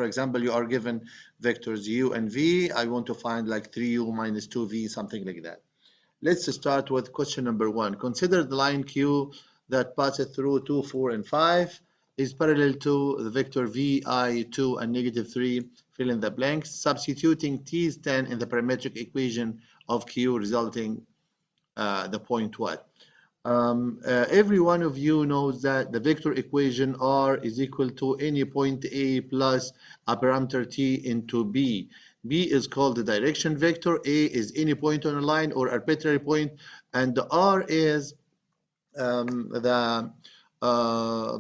For example, you are given vectors u and v. I want to find like 3u minus 2v, something like that. Let's start with question number 1. Consider the line q that passes through 2, 4, and 5 is parallel to the vector v, I, 2, and negative 3. Fill in the blanks. Substituting t is 10 in the parametric equation of q, resulting the point what? Every one of you knows that the vector equation R is equal to any point A plus a parameter t into B. B is called the direction vector, A is any point on a line or arbitrary point, and the R is the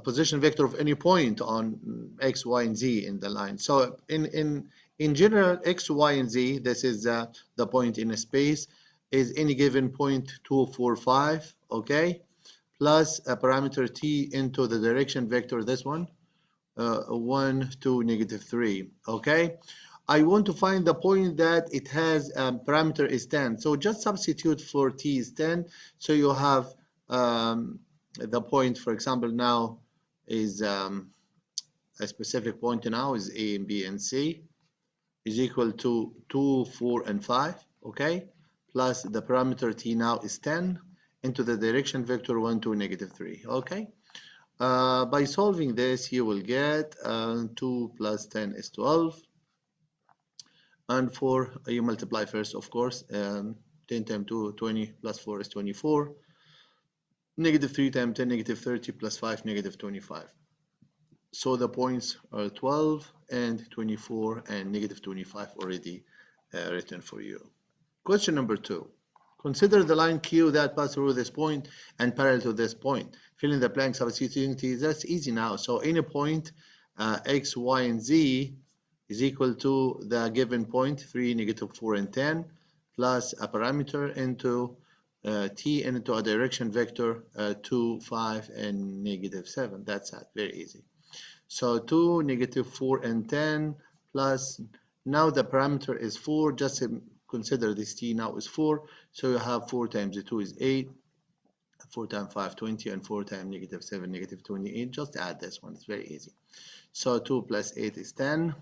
position vector of any point on X, Y, and Z in the line. So in general, X, Y, and Z, this is the point in a space, is any given point 2, 4, 5, okay, plus a parameter t into the direction vector, this one, 1, 2, negative 3, okay. I want to find the point that it has parameter is 10, so just substitute for t is 10, so you have the point, for example, now is a specific point now is A and B and C is equal to 2, 4, and 5, okay, plus the parameter t now is 10 into the direction vector 1, 2, negative 3, okay. By solving this, you will get 2 plus 10 is 12, and 4, you multiply first, of course, 10 times 2, 20, plus 4 is 24, negative 3 times 10, negative 30, plus 5, negative 25. So the points are 12 and 24 and negative 25 already written for you. Question number 2. Consider the line Q that passes through this point and parallel to this point. Fill in the blank substituting t. That's easy now. So any point x, y, and z is equal to the given point 3, negative 4, and 10 plus a parameter into t into a direction vector 2, 5, and negative 7. That's it. Very easy. So 2, negative 4, and 10 plus, now the parameter is 4. Just consider this t now is 4. So you have 4 times 2 is 8. 4 times 5, 20, and 4 times negative 7, negative 28. Just add this one. It's very easy. So 2 plus 8 is 10.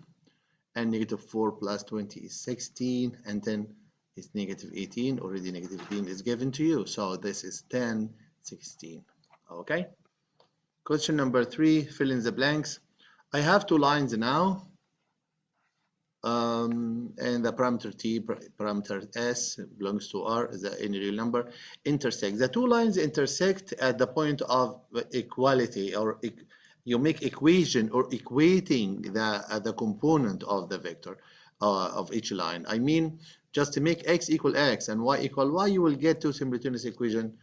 And negative 4 plus 20 is 16. And 10 is negative 18. Already negative 18 is given to you. So this is 10, 16. Okay. Question number 3, fill in the blanks. I have two lines now, and the parameter t, parameter s belongs to R, is any real number, intersect. The two lines intersect at the point of equality, or you make equation or equating the component of the vector of each line. I mean, just to make x equal x and y equal y, you will get two simultaneous equations.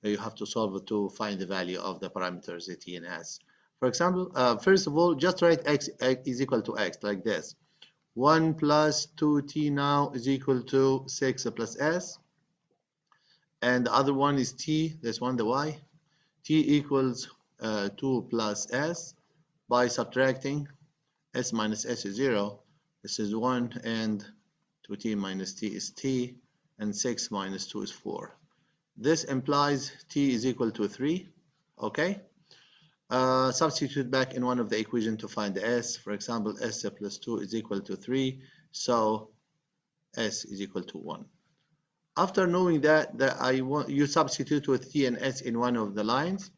You have to solve it to find the value of the parameters t and s. For example, first of all, just write x is equal to x like this. 1 plus 2t now is equal to 6 plus s. And the other one is t, this one, the y. T equals 2 plus s. By subtracting, s minus s is 0. This is 1, and 2t minus t is t, and 6 minus 2 is 4. This implies t is equal to 3, okay? Substitute back in one of the equations to find the s. For example, s plus 2 is equal to 3, so s is equal to 1. After knowing that you substitute with t and s in one of the lines.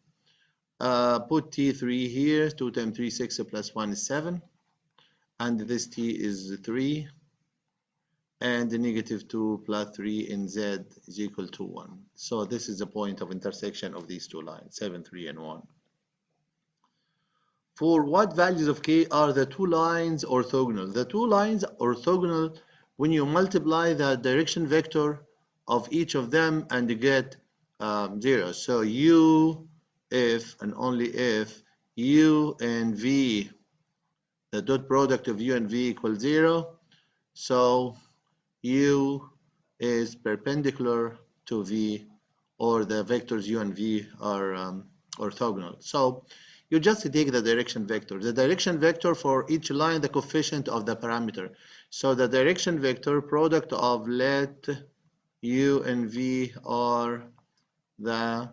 Put t3 here, 2 times 3, 6, plus 1 is 7. And this t is 3. And the negative 2 plus 3 in z is equal to 1. So this is the point of intersection of these two lines, 7, 3, and 1. For what values of k are the two lines orthogonal? The two lines orthogonal when you multiply the direction vector of each of them and you get 0. So u, if and only if u and v, the dot product of u and v equals 0, so u is perpendicular to v, or the vectors u and v are orthogonal. So you just take the direction vector. The direction vector for each line, the coefficient of the parameter. So the direction vector product of let u and v are the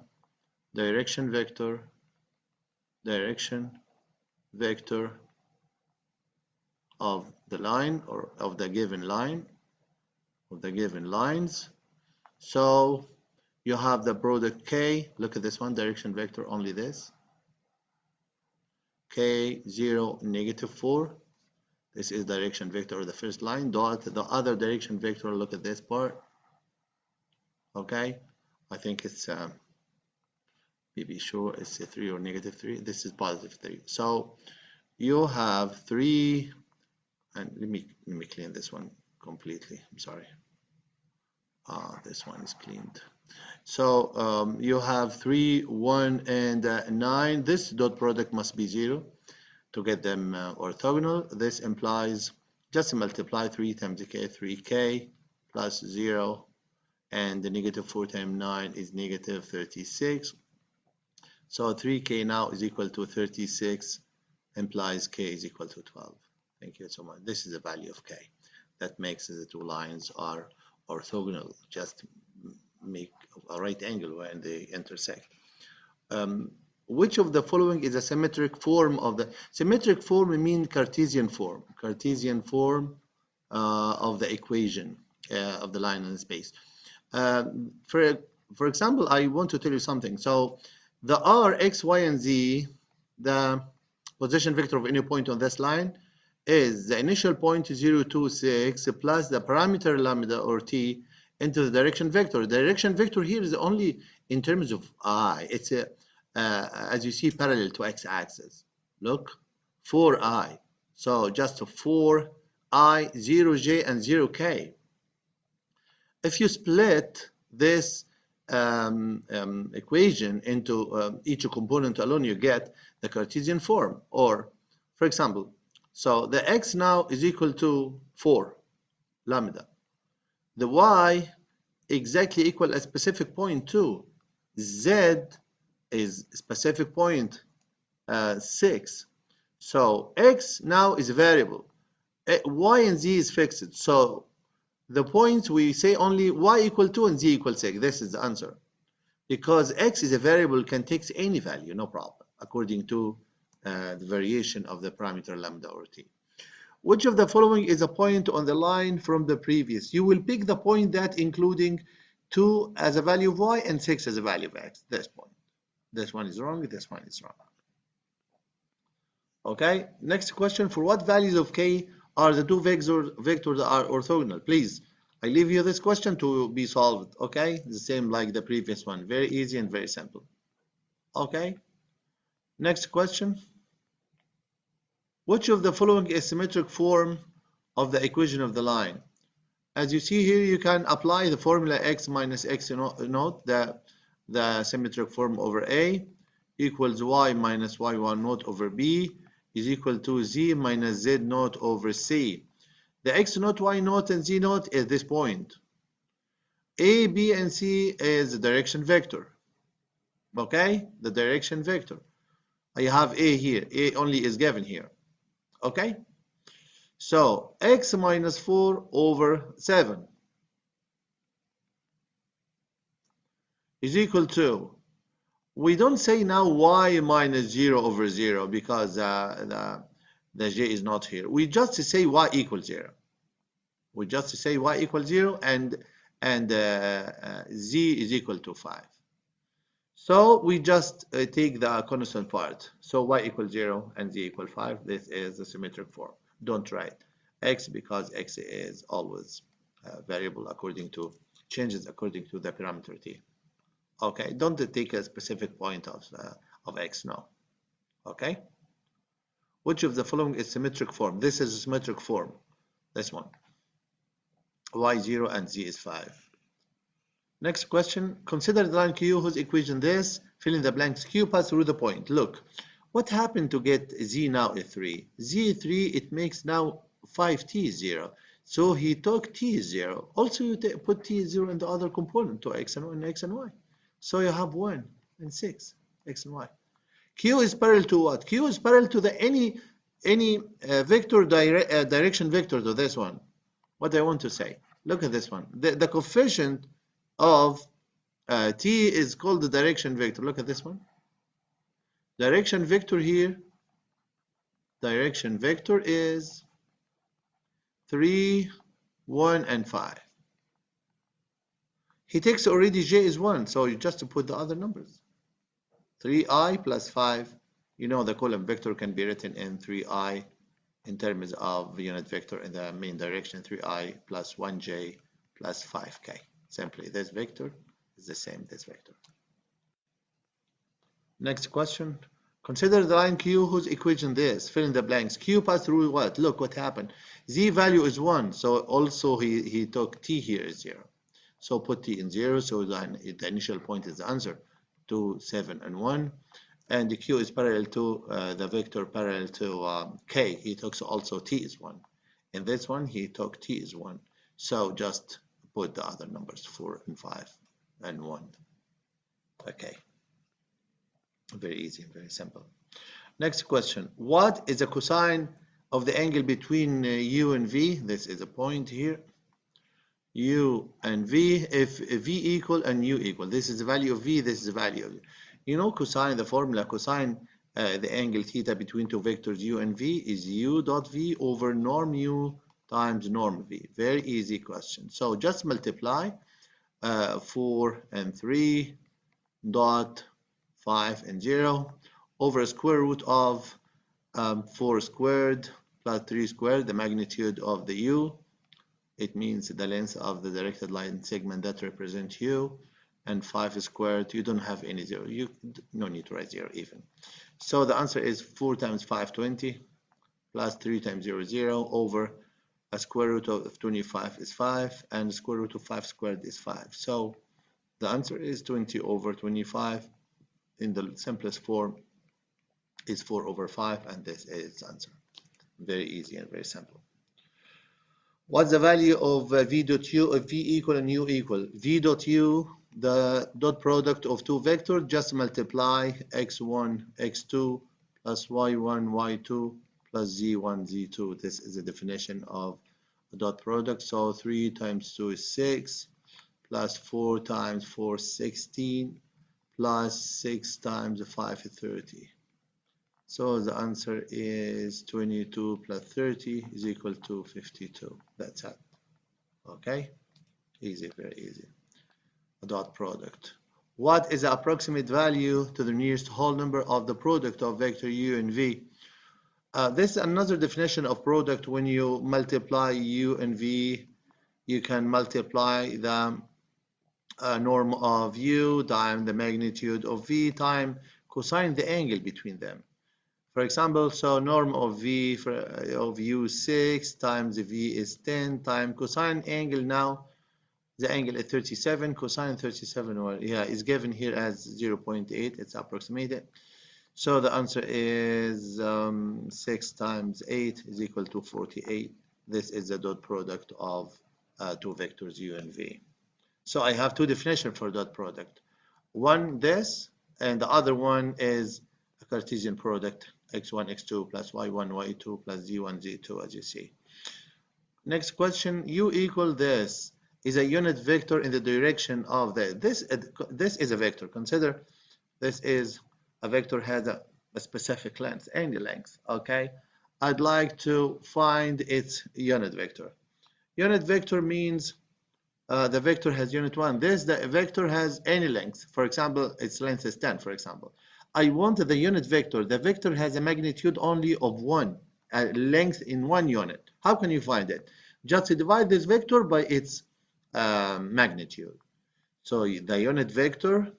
direction vector of the line or of the given line, of the given lines. So you have the product K, look at this one, direction vector, only this. K, 0, -4. This is direction vector of the first line, dot the other direction vector, look at this part. Okay, I think it's be sure it's a 3 or -3. This is +3. So you have 3, and let me clean this one completely. I'm sorry. This one is cleaned. So you have 3, 1, and 9. This dot product must be 0 to get them orthogonal. This implies just multiply 3 times k, 3k plus 0, and the -4 times 9 is -36. So 3k now is equal to 36, implies k is equal to 12. Thank you so much. This is the value of k. That makes the two lines are orthogonal, just make a right angle when they intersect. Which of the following is a symmetric form of the symmetric form? Mean Cartesian form of the equation of the line and space. For example, I want to tell you something. So the r, x, y, and z, the position vector of any point on this line, is the initial point 0, 2, 6 plus the parameter lambda or t into the direction vector. The direction vector here is only in terms of I. It's a as you see, parallel to x-axis. Look, 4i. So just 4i, 0j, and 0k. If you split this equation into each component alone, you get the Cartesian form. Or, for example, so the x now is equal to 4 lambda. The y exactly equal a specific point 2. Z is specific point 6. So x now is a variable. Y and z is fixed. So the points we say only y equal 2 and z equal 6. This is the answer. Because x is a variable, can take any value, no problem, according to the variation of the parameter lambda or t. Which of the following is a point on the line from the previous? You will pick the point that including 2 as a value of y and 6 as a value of x. This point. This one is wrong. This one is wrong. Okay. Next question. For what values of k are the two vectors are orthogonal? Please, I leave you this question to be solved. Okay. The same like the previous one. Very easy and very simple. Okay. Next question. Which of the following is symmetric form of the equation of the line? As you see here, you can apply the formula x minus x naught, the symmetric form over A equals y minus y1 naught over B is equal to z minus z naught over C. The x naught, y naught, and z naught is this point. A, B, and C is the direction vector. Okay, the direction vector. I have A here. A only is given here. Okay, so x minus 4 over 7 is equal to, we don't say now y minus 0 over 0 because the j is not here. We just say y equals 0. We just say y equals 0 and z is equal to 5. So we just take the constant part. So y equals 0 and z equals 5. This is the symmetric form. Don't write x because x is always variable according to changes according to the parameter t. Okay, don't take a specific point of x now. Okay. Which of the following is symmetric form? This is a symmetric form. This one. y0 and z is 5. Next question. Consider the line Q whose equation this. Fill in the blanks. Q pass through the point. Look, what happened to get z now is 3. z 3, it makes now 5t is 0. So he took t is 0. Also, you put t is 0 in the other component to x and y. So you have 1 and 6, x and y. Q is parallel to what? Q is parallel to the any vector direction vector to this one. What I want to say. Look at this one. The coefficient of t is called the direction vector. Look at this one. Direction vector here. Direction vector is 3, 1, and 5. He takes already j is 1, so you just put the other numbers. 3i plus 5. You know the column vector can be written in 3i in terms of unit vector in the main direction, 3i plus 1j plus 5k. Simply, this vector is the same this vector. Next question. Consider the line Q whose equation this. Fill in the blanks. Q passed through what? Look what happened. Z value is 1, so also he took t here is 0. So put t in 0, so the initial point is the answer. 2, 7, and 1. And the Q is parallel to the vector parallel to K. He took also t is 1. In this one, he took t is 1. So just put the other numbers, 4 and 5 and 1. Okay. Very easy, very simple. Next question. What is the cosine of the angle between U and V? This is a point here. U and V, if V equal and U equal. This is the value of V, this is the value of U. You know cosine, the formula cosine, the angle theta between two vectors U and V is U dot V over norm U times norm V. Very easy question. So just multiply 4 and 3 dot 5 and 0 over square root of 4 squared plus 3 squared, the magnitude of the U. It means the length of the directed line segment that represents U, and 5 squared. You don't have any 0. You no need to write 0 even. So the answer is 4 times 5, 20, plus 3 times 0, 0, over a square root of 25 is 5, and the square root of 5 squared is 5. So the answer is 20 over 25. In the simplest form is 4 over 5, and this is the answer. Very easy and very simple. What's the value of V dot U if V equal and U equal? V dot U, the dot product of two vectors, just multiply x1, x2 plus y1, y2 plus z1, z2. This is the definition of a dot product. So 3 times 2 is 6, plus 4 times 4 is 16, plus 6 times 5 is 30. So the answer is 22 plus 30 is equal to 52. That's it. Okay? Easy, very easy. A dot product. What is the approximate value to the nearest whole number of the product of vector U and V? This is another definition of product. When you multiply U and V, you can multiply the norm of U times the magnitude of V times cosine the angle between them. For example, so norm of V of U is 6 times V is 10 times cosine angle. Now the angle is 37, cosine 37, well, yeah, is given here as 0.8. It's approximated. So the answer is 6 times 8 is equal to 48. This is the dot product of two vectors U and V. So I have two definitions for dot product. One this, and the other one is a Cartesian product, x1, x2 plus y1, y2 plus z1, z2, as you see. Next question, U equal this is a unit vector in the direction of this is a vector. Consider this is a vector has a specific length, any length, okay? I'd like to find its unit vector. Unit vector means the vector has unit 1. The vector has any length. For example, its length is 10, for example. I want the unit vector. The vector has a magnitude only of 1, a length in 1 unit. How can you find it? Just divide this vector by its magnitude. So the unit vector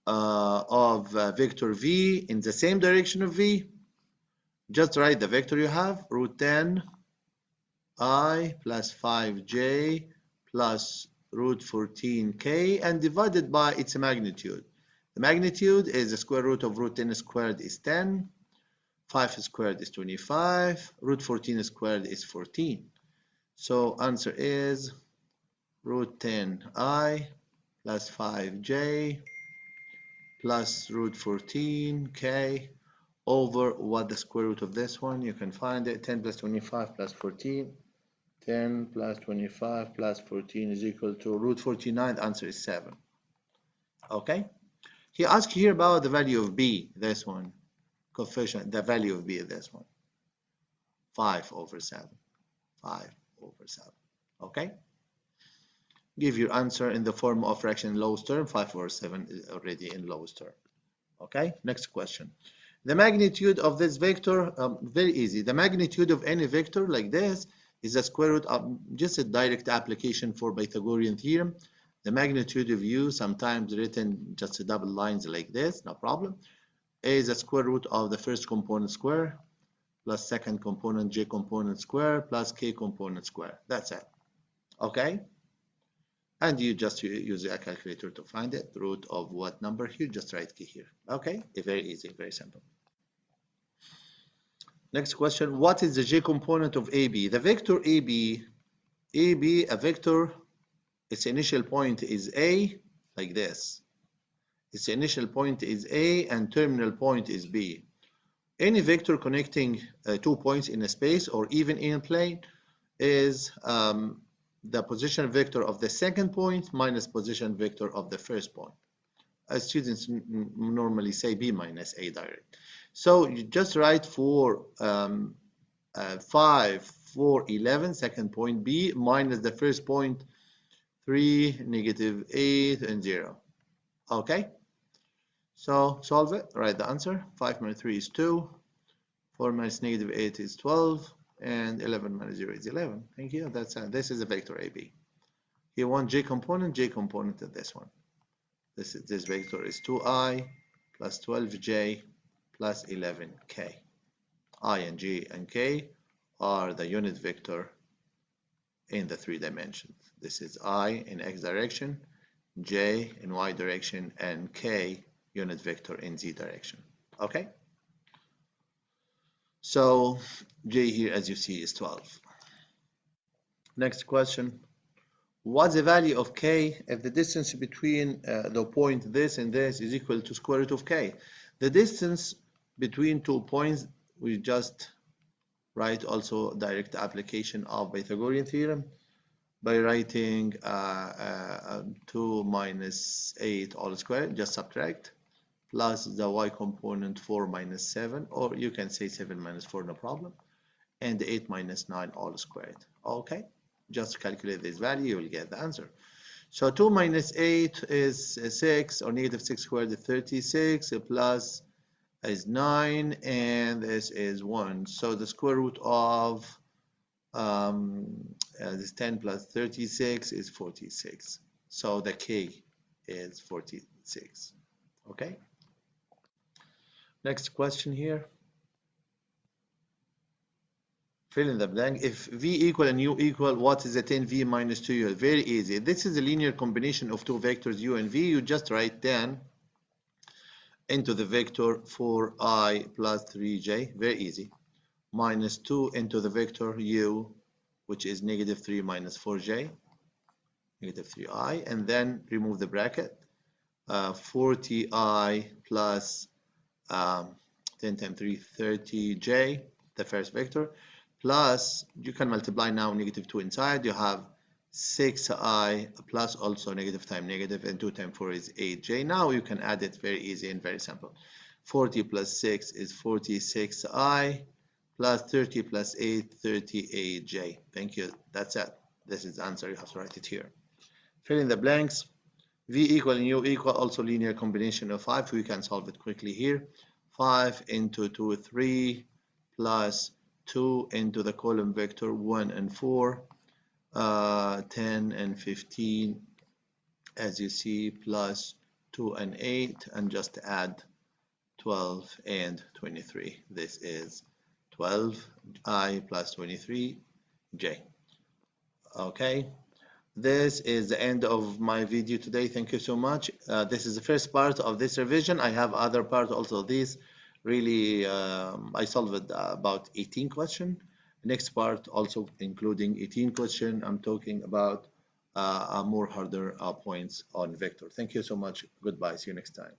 of vector V in the same direction of V, just write the vector you have, root 10 I plus 5j plus root 14k, and divided by its magnitude. The magnitude is the square root of root 10 squared is 10, 5 squared is 25, root 14 squared is 14. So answer is root 10i plus 5j plus root 14k over what the square root of this one. You can find it 10 plus 25 plus 14. 10 plus 25 plus 14 is equal to root 49. The answer is 7. Okay? He asked here about the value of B, this one. Coefficient, the value of B is this one. 5 over 7. 5/7. Okay? Give your answer in the form of fraction in lowest term. 5/7 is already in lowest term. Okay? Next question. The magnitude of this vector, very easy. The magnitude of any vector like this is the square root of just a direct application for Pythagorean theorem. The magnitude of u, sometimes written just a double lines like this, no problem, is the square root of the first component square plus second component j component square plus k component square. That's it. Okay? And you just use a calculator to find it. Root of what number here? Just write key here. Okay? Very easy, very simple. Next question. What is the j component of AB? The vector AB, a vector, its initial point is A, like this. Its initial point is A and terminal point is B. Any vector connecting 2 points in a space or even in a plane is the position vector of the second point minus position vector of the first point. As students normally say B minus A direct. So you just write for 5, 4, 11, second point B minus the first point 3, negative 8, and 0. Okay? So solve it. Write the answer. 5 minus 3 is 2. 4 minus negative 8 is 12. And 11 minus 0 is 11. Thank you. This is a vector AB. You want j component of this one. This vector is 2i plus 12j plus 11k. I and j and k are the unit vector in the 3 dimensions. This is I in x direction, j in y direction, and k unit vector in z direction. Okay? So j here, as you see, is 12. Next question. What's the value of k if the distance between the point this and this is equal to square root of k? The distance between 2 points, we just write also direct application of Pythagorean theorem by writing 2 minus 8 all squared, just subtract, plus the y component 4 minus 7, or you can say 7 minus 4, no problem, and 8 minus 9 all squared. Okay, just calculate this value, you will get the answer. So 2 minus 8 is 6, or negative 6 squared is 36, plus is 9, and this is 1. So the square root of this 10 plus 36 is 46. So the k is 46. Okay. Next question here. Fill in the blank. If v equal and u equal, what is the 10v minus 2u? Very easy. This is a linear combination of two vectors u and v. You just write 10 into the vector 4i plus 3j. Very easy. Minus 2 into the vector u, which is negative 3 minus 4j, negative 3i, and then remove the bracket. 40i plus 10 times 3, 30j, the first vector, plus, you can multiply now negative 2 inside, you have 6i plus also negative times negative, and 2 times 4 is 8j. Now you can add it very easy and very simple. 40 plus 6 is 46i, plus 30 plus 8, 38j. Thank you. That's it. This is the answer. You have to write it here. Fill in the blanks. V equal and U equal, also linear combination of 5. We can solve it quickly here. 5 into 2, 3, plus 2 into the column vector 1 and 4, 10 and 15, as you see, plus 2 and 8, and just add 12 and 23. This is 12i plus 23j. Okay. This is the end of my video today. Thank you so much. This is the first part of this revision. I have other parts also. This really, I solved about 18 questions. Next part also including 18 questions. I'm talking about more harder points on vector. Thank you so much. Goodbye. See you next time.